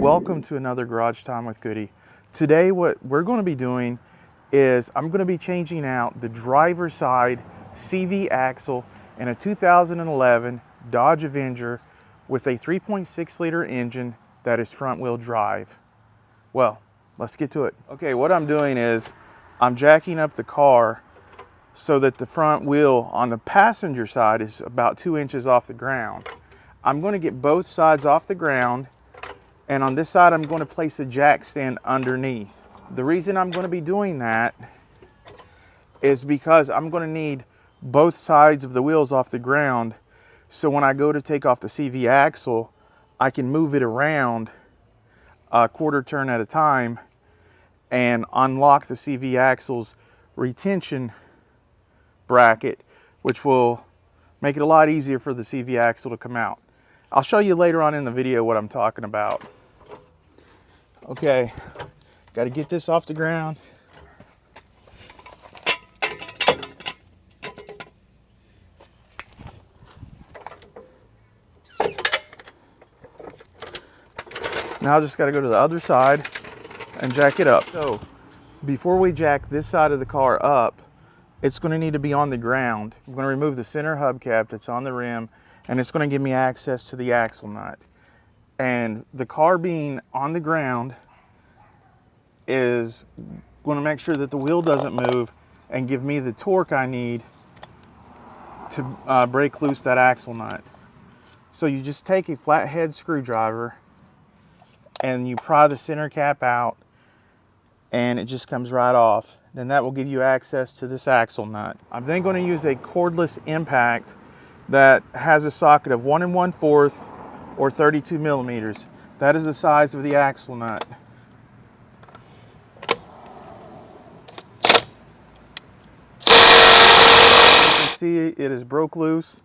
welcome to another Garage Time with Goody. Today what we're going to be doing is I'm going to be changing out the driver's side CV axle in a 2011 Dodge Avenger with a 3.6 liter engine that is front wheel drive. Well, let's get to it. Okay, what I'm doing is I'm jacking up the car so that the front wheel on the passenger side is about 2 inches off the ground. I'm going to get both sides off the ground, and on this side I'm going to place a jack stand underneath. The reason I'm going to be doing that is because I'm going to need both sides of the wheels off the ground, so when I go to take off the CV axle, I can move it around a quarter turn at a time and unlock the CV axle's retention bracket, which will make it a lot easier for the CV axle to come out. I'll show you later on in the video what I'm talking about. Okay, got to get this off the ground. Now I just got to go to the other side and jack it up. So before we jack this side of the car up, it's going to need to be on the ground. I'm going to remove the center hubcap that's on the rim, and it's going to give me access to the axle nut. And the car being on the ground is going to make sure that the wheel doesn't move and give me the torque I need to break loose that axle nut. So you just take a flathead screwdriver and you pry the center cap out, and it just comes right off. Then that will give you access to this axle nut. I'm then going to use a cordless impact that has a socket of 1 1/4 or 32 millimeters. That is the size of the axle nut. You can see it is broke loose.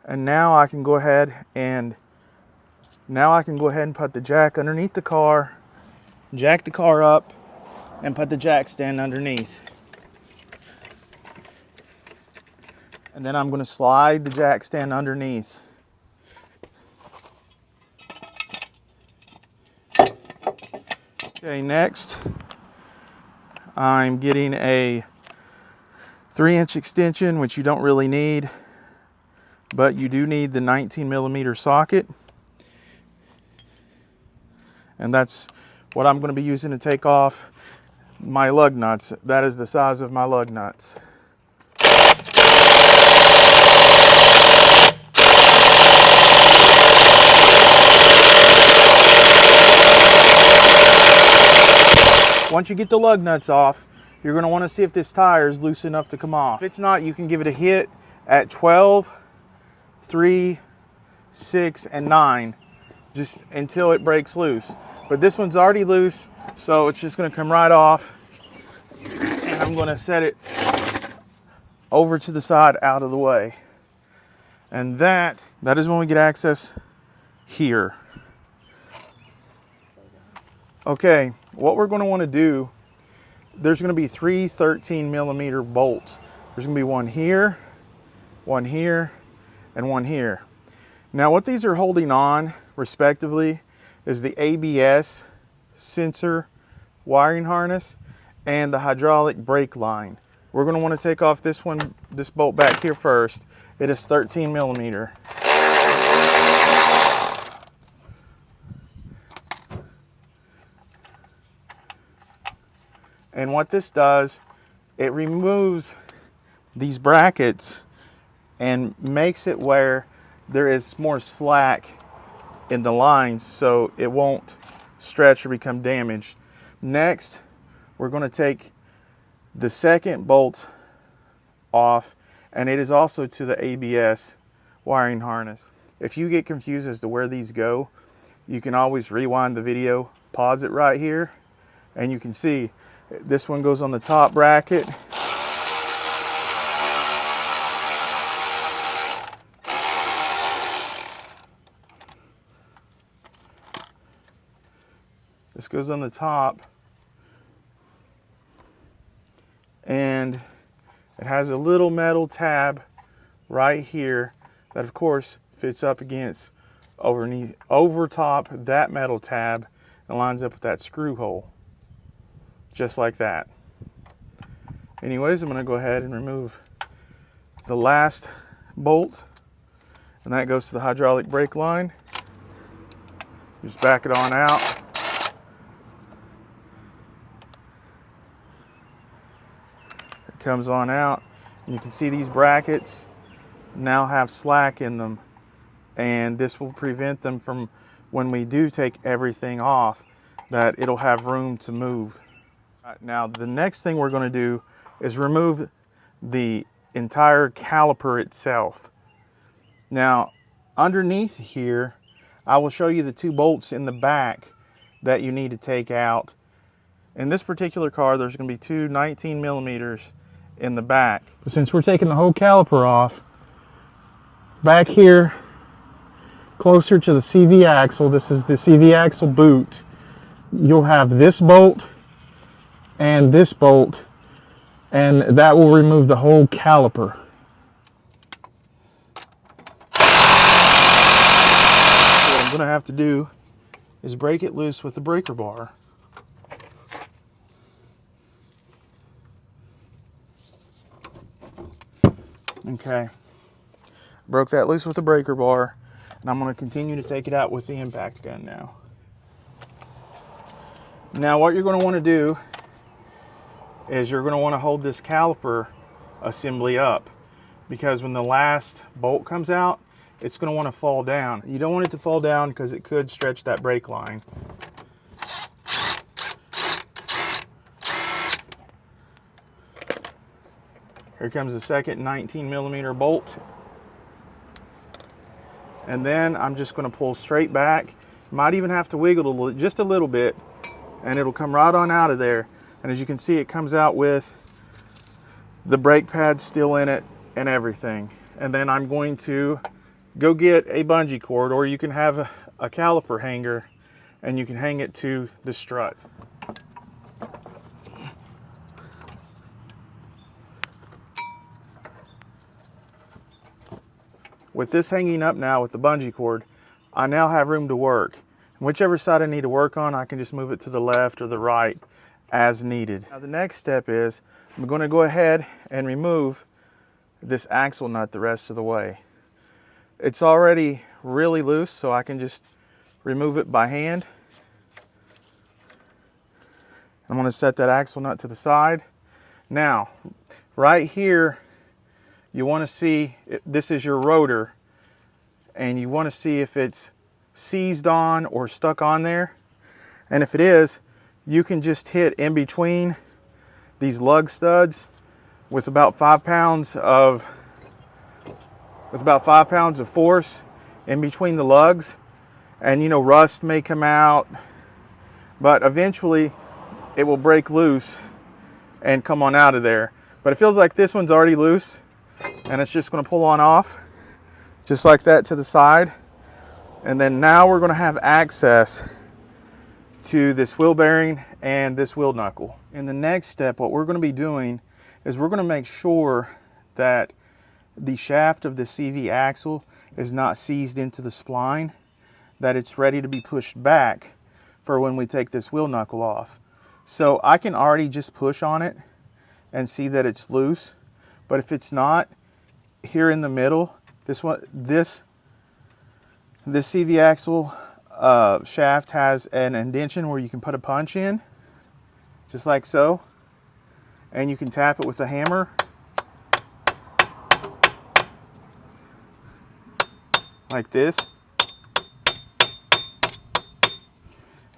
And now I can go ahead and put the jack underneath the car, jack the car up, and put the jack stand underneath. And then I'm going to slide the jack stand underneath. Okay, next I'm getting a 3-inch extension, which you don't really need, but you do need the 19 millimeter socket. And that's what I'm going to be using to take off my lug nuts. That is the size of my lug nuts. Once you get the lug nuts off, you're going to want to see if this tire is loose enough to come off. If it's not, you can give it a hit at 12, 3, 6, and 9, just until it breaks loose. But this one's already loose, so it's just going to come right off. And I'm going to set it over to the side out of the way. And that is when we get access here. Okay, what we're going to want to do, there's going to be 3 13 millimeter bolts. There's going to be one here, and one here. Now what these are holding on respectively is the ABS sensor wiring harness and the hydraulic brake line. We're going to want to take off this bolt back here first. It is 13 millimeter. And what this does, it removes these brackets and makes it where there is more slack in the lines, so it won't stretch or become damaged. Next, we're going to take the second bolt off, and it is also to the ABS wiring harness. If you get confused as to where these go, you can always rewind the video, pause it right here, and you can see this one goes on the top bracket. This goes on the top, and it has a little metal tab right here that of course fits up against over top that metal tab and lines up with that screw hole, just like that. Anyways, I'm going to go ahead and remove the last bolt, and that goes to the hydraulic brake line. Just back it on out. It comes on out, and you can see these brackets now have slack in them, and this will prevent them from, when we do take everything off, that it'll have room to move. Now the next thing we're going to do is remove the entire caliper itself. Now underneath here, I will show you the two bolts in the back that you need to take out. In this particular car, there's going to be two 19 millimeters in the back. But since we're taking the whole caliper off, back here, closer to the CV axle, this is the CV axle boot, you'll have this bolt and this bolt, and that will remove the whole caliper. What I'm going to have to do is break it loose with the breaker bar. Okay, broke that loose with the breaker bar, and I'm going to continue to take it out with the impact gun now. Now what you're going to want to do is you're going to want to hold this caliper assembly up, because when the last bolt comes out, it's going to want to fall down. You don't want it to fall down because it could stretch that brake line. Here comes the second 19 millimeter bolt. And then I'm just going to pull straight back. Might even have to wiggle just a little bit, and it'll come right on out of there. And as you can see, it comes out with the brake pad still in it and everything. And then I'm going to go get a bungee cord, or you can have a caliper hanger and you can hang it to the strut. With this hanging up now with the bungee cord, I now have room to work. Whichever side I need to work on, I can just move it to the left or the right as needed. Now the next step is I'm going to go ahead and remove this axle nut the rest of the way. It's already really loose, so I can just remove it by hand. I'm going to set that axle nut to the side. Now, right here, you want to see, this is your rotor, and you want to see if it's seized on or stuck on there. And if it is, you can just hit in between these lug studs with about 5 pounds of force in between the lugs, and you know, rust may come out, but eventually it will break loose and come on out of there. But it feels like this one's already loose, and it's just going to pull on off just like that to the side. And then now we're going to have access to this wheel bearing and this wheel knuckle. In the next step, what we're going to be doing is we're going to make sure that the shaft of the CV axle is not seized into the spline, that it's ready to be pushed back for when we take this wheel knuckle off. So I can already just push on it and see that it's loose. But if it's not, here in the middle, this CV axle shaft has an indentation where you can put a punch in, just like so, and you can tap it with a hammer. Like this.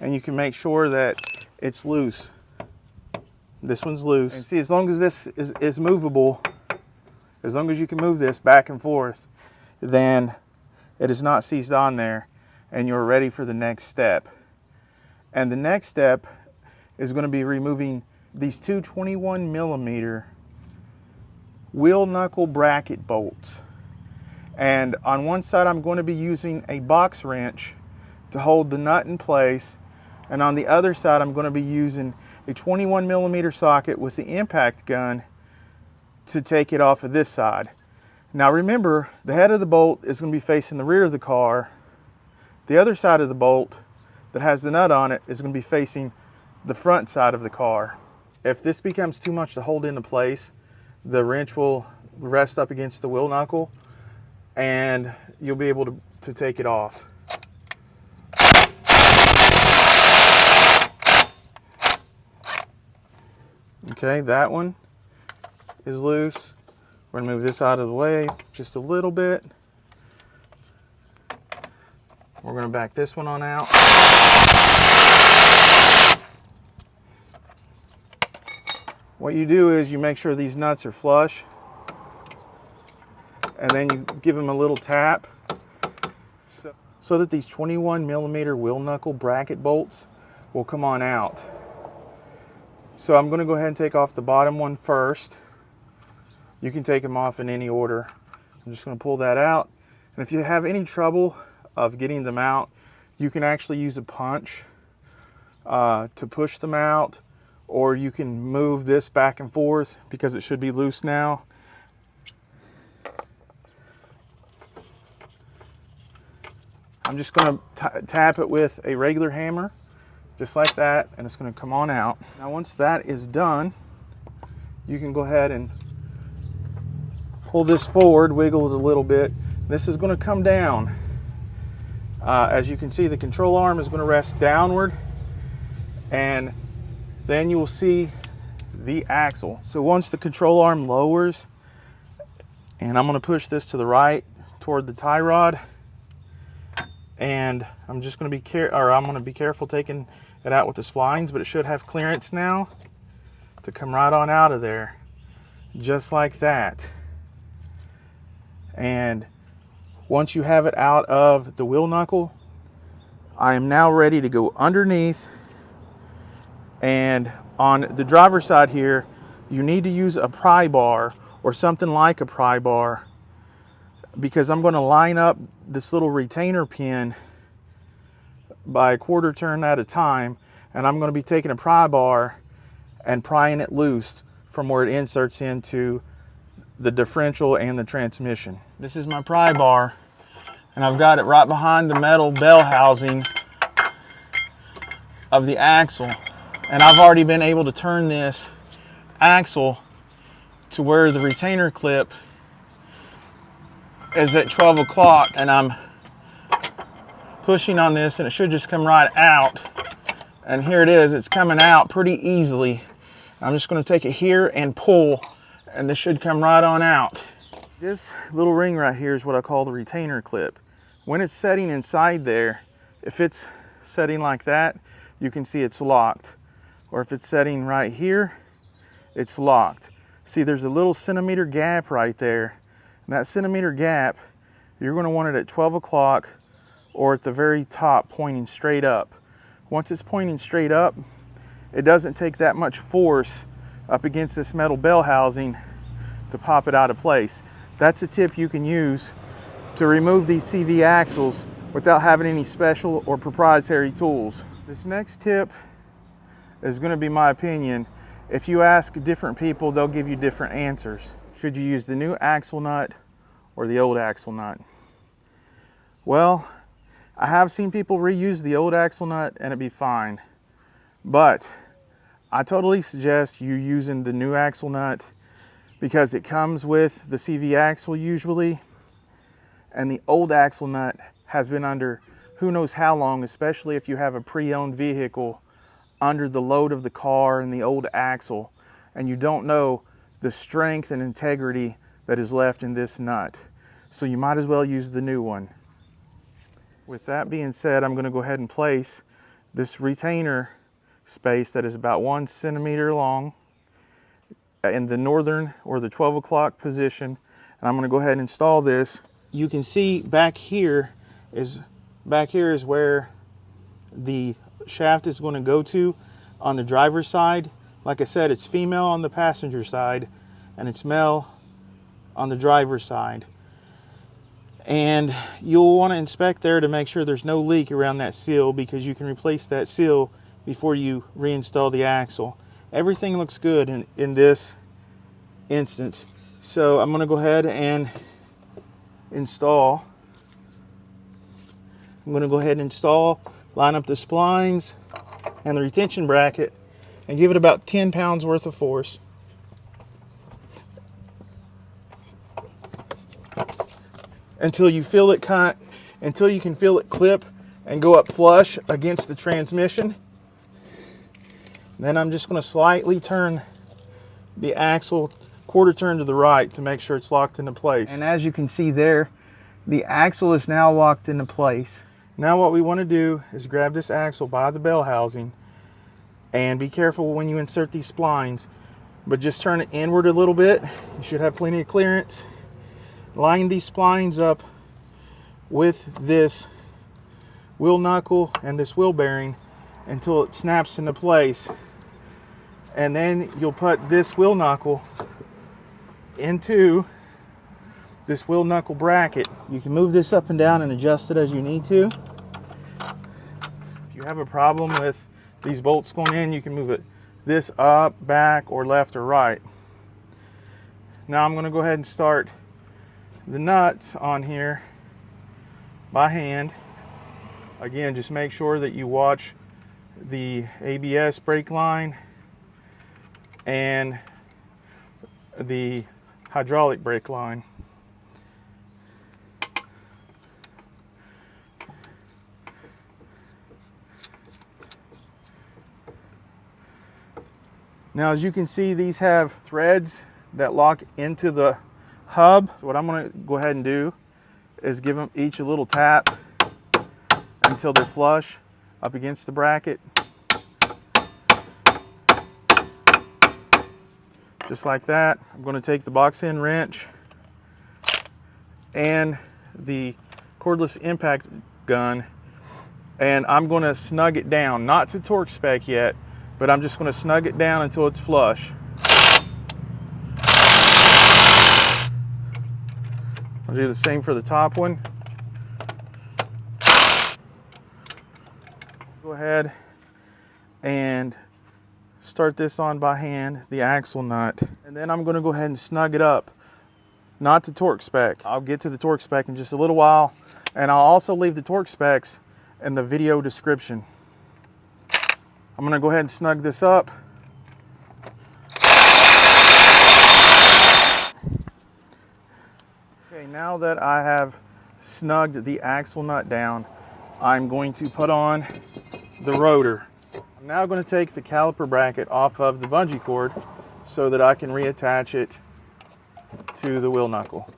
And you can make sure that it's loose. This one's loose. And see, as long as this is movable, as long as you can move this back and forth, then it is not seized on there, and you're ready for the next step. And the next step is going to be removing these two 21 millimeter wheel knuckle bracket bolts. And on one side, I'm going to be using a box wrench to hold the nut in place. And on the other side, I'm going to be using a 21 millimeter socket with the impact gun to take it off of this side. Now remember, the head of the bolt is going to be facing the rear of the car, The other side of the bolt that has the nut on it is going to be facing the front side of the car. If this becomes too much to hold into place, the wrench will rest up against the wheel knuckle and you'll be able to take it off. Okay, that one is loose. We're gonna move this out of the way just a little bit. We're gonna back this one on out. What you do is you make sure these nuts are flush, and then you give them a little tap so that these 21mm wheel knuckle bracket bolts will come on out. So I'm going to go ahead and take off the bottom one first. You can take them off in any order. I'm just going to pull that out. And if you have any trouble of getting them out, you can actually use a punch to push them out, or you can move this back and forth because it should be loose now. I'm just going to tap it with a regular hammer, just like that, and it's going to come on out. Now once that is done, you can go ahead and pull this forward, wiggle it a little bit. This is going to come down. As you can see, the control arm is going to rest downward, and then you will see the axle. So once the control arm lowers, and I'm going to push this to the right toward the tie rod, and I'm just going to be careful taking it out with the splines, but it should have clearance now to come right on out of there, just like that. And once you have it out of the wheel knuckle, I am now ready to go underneath. And on the driver's side here, you need to use a pry bar or something like a pry bar, because I'm going to line up this little retainer pin by a quarter turn at a time, and I'm going to be taking a pry bar and prying it loose from where it inserts into the differential and the transmission. This is my pry bar, and I've got it right behind the metal bell housing of the axle. And I've already been able to turn this axle to where the retainer clip is at 12 o'clock, and I'm pushing on this and it should just come right out. And here it is, it's coming out pretty easily. I'm just going to take it here and pull, and this should come right on out. This little ring right here is what I call the retainer clip. When it's setting inside there, if it's setting like that, you can see it's locked. Or if it's setting right here, it's locked. See, there's a little centimeter gap right there. And that centimeter gap, you're going to want it at 12 o'clock or at the very top, pointing straight up. Once it's pointing straight up, it doesn't take that much force up against this metal bell housing to pop it out of place. That's a tip you can use to remove these CV axles without having any special or proprietary tools. This next tip is going to be my opinion. If you ask different people, they'll give you different answers. Should you use the new axle nut or the old axle nut? Well, I have seen people reuse the old axle nut and it'd be fine. But I totally suggest you using the new axle nut, because it comes with the CV axle usually, and the old axle nut has been under who knows how long, especially if you have a pre-owned vehicle, under the load of the car and the old axle, and you don't know the strength and integrity that is left in this nut. So you might as well use the new one. With that being said, I'm going to go ahead and place this retainer space that is about 1 centimeter long in the northern or the 12 o'clock position, and I'm going to go ahead and install this. You can see back here is where the shaft is going to go to on the driver's side. Like I said, it's female on the passenger side and it's male on the driver's side. And you'll want to inspect there to make sure there's no leak around that seal, because you can replace that seal before you reinstall the axle. Everything looks good in this instance. So I'm going to go ahead and install I'm going to go ahead and install, line up the splines and the retention bracket, and give it about 10 pounds worth of force. Until you feel it until you can feel it clip and go up flush against the transmission. Then I'm just going to slightly turn the axle quarter turn to the right to make sure it's locked into place. And as you can see there, the axle is now locked into place. Now what we want to do is grab this axle by the bell housing, and be careful when you insert these splines, but just turn it inward a little bit. You should have plenty of clearance. Line these splines up with this wheel knuckle and this wheel bearing until it snaps into place. And then you'll put this wheel knuckle into this wheel knuckle bracket. You can move this up and down and adjust it as you need to. If you have a problem with these bolts going in, you can move it this up, back, or left or right. Now I'm going to go ahead and start the nuts on here by hand. Again, just make sure that you watch the ABS brake line and the hydraulic brake line. Now, as you can see, these have threads that lock into the hub. So what I'm going to go ahead and do is give them each a little tap until they're flush up against the bracket. Just like that. I'm going to take the box end wrench and the cordless impact gun, and I'm going to snug it down, not to torque spec yet, but I'm just going to snug it down until it's flush. I'll do the same for the top one. Go ahead and start this on by hand, the axle nut. And then I'm going to go ahead and snug it up, not to torque spec. I'll get to the torque spec in just a little while, and I'll also leave the torque specs in the video description. I'm going to go ahead and snug this up. Okay, now that I have snugged the axle nut down, I'm going to put on the rotor. I'm now going to take the caliper bracket off of the bungee cord so that I can reattach it to the wheel knuckle.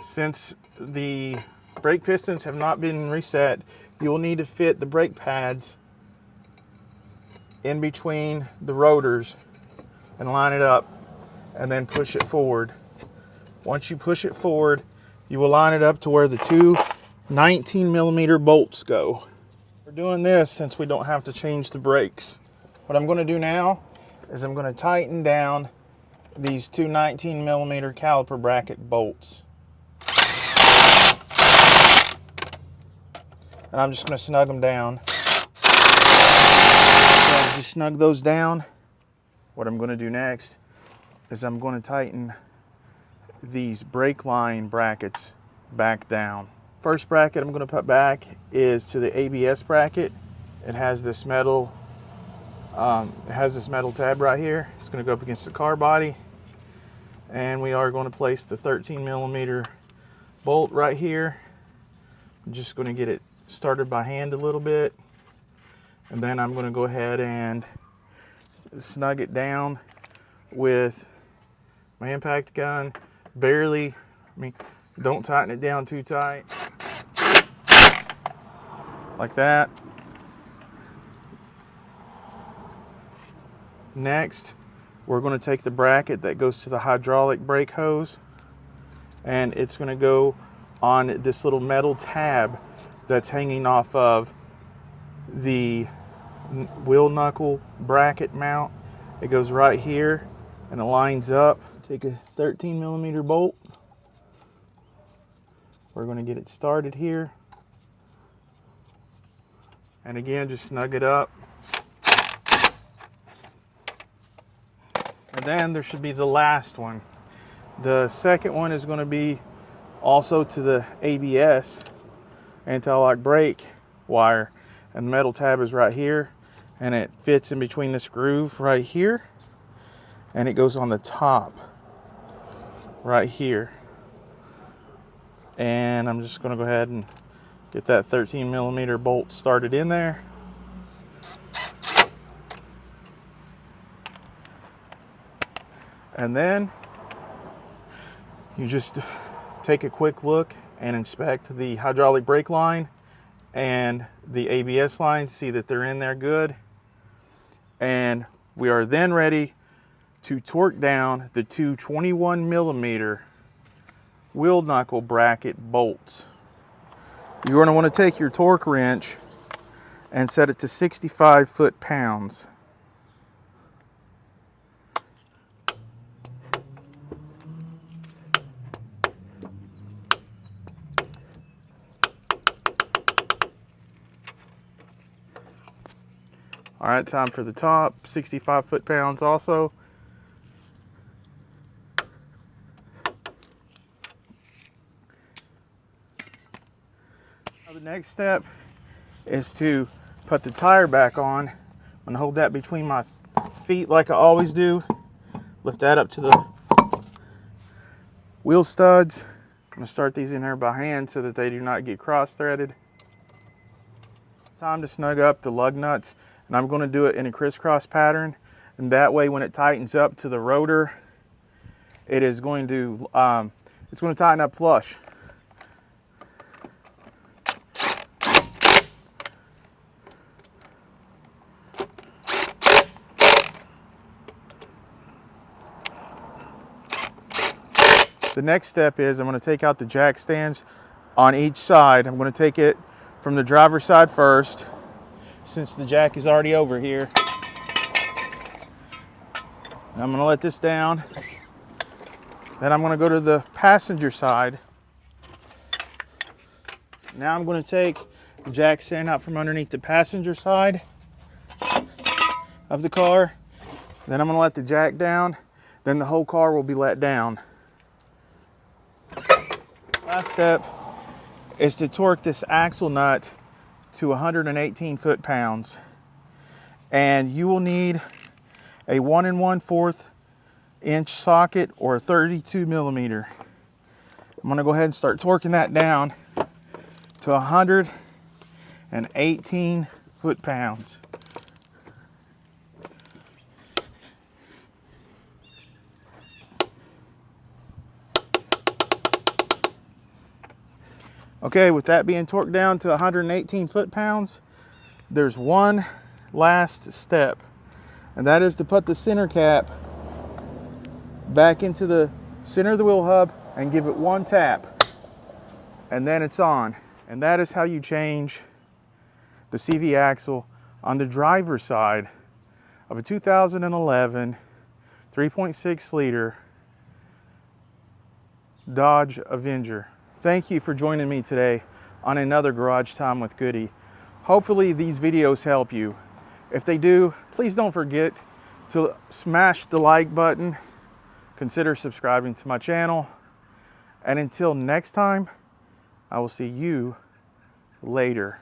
Since the brake pistons have not been reset, you will need to fit the brake pads in between the rotors and line it up, and then push it forward. Once you push it forward, you will line it up to where the two 19mm bolts go. We're doing this since we don't have to change the brakes. What I'm going to do now is I'm going to tighten down these two 19mm caliper bracket bolts. And I'm just going to snug them down. Once you snug those down, what I'm going to do next is I'm going to tighten these brake line brackets back down. First bracket I'm going to put back is to the ABS bracket. It has this metal tab right here. It's going to go up against the car body, and we are going to place the 13mm bolt right here. I'm just going to get it started by hand a little bit, and then I'm going to go ahead and snug it down with my impact gun. Barely, don't tighten it down too tight, like that. Next, we're going to take the bracket that goes to the hydraulic brake hose, and it's going to go on this little metal tab that's hanging off of the wheel knuckle bracket mount. It goes right here and it lines up. Take a 13mm bolt. We're going to get it started here, and again, just snug it up. And then there should be the last one. The second one is going to be also to the ABS anti-lock brake wire, and the metal tab is right here, and it fits in between this groove right here, and it goes on the top right here. And I'm just going to go ahead and get that 13mm bolt started in there. And then you just take a quick look and inspect the hydraulic brake line and the ABS line, see that they're in there good. And we are then ready to torque down the two 21mm wheel knuckle bracket bolts. You're going to want to take your torque wrench and set it to 65 foot-pounds. All right, time for the top, 65 foot-pounds also. Now the next step is to put the tire back on. I'm gonna hold that between my feet like I always do. Lift that up to the wheel studs. I'm gonna start these in here by hand so that they do not get cross-threaded. It's time to snug up the lug nuts. And I'm going to do it in a crisscross pattern, and that way when it tightens up to the rotor, it is going to tighten up flush. The next step is I'm going to take out the jack stands on each side. I'm going to take it from the driver's side first, since the jack is already over here. I'm gonna let this down. Then I'm gonna go to the passenger side. Now I'm gonna take the jack stand out from underneath the passenger side of the car. Then I'm gonna let the jack down. Then the whole car will be let down. Last step is to torque this axle nut to 118 foot-pounds, and you will need a 1 1/4 inch socket or a 32mm. I'm going to go ahead and start torquing that down to 118 foot-pounds. Okay, with that being torqued down to 118 foot-pounds, there's one last step, and that is to put the center cap back into the center of the wheel hub and give it one tap, and then it's on. And that is how you change the CV axle on the driver's side of a 2011 3.6 liter Dodge Avenger. Thank you for joining me today on another Garage Time with Goody. Hopefully these videos help you. If they do, please don't forget to smash the like button. Consider subscribing to my channel. And until next time, I will see you later.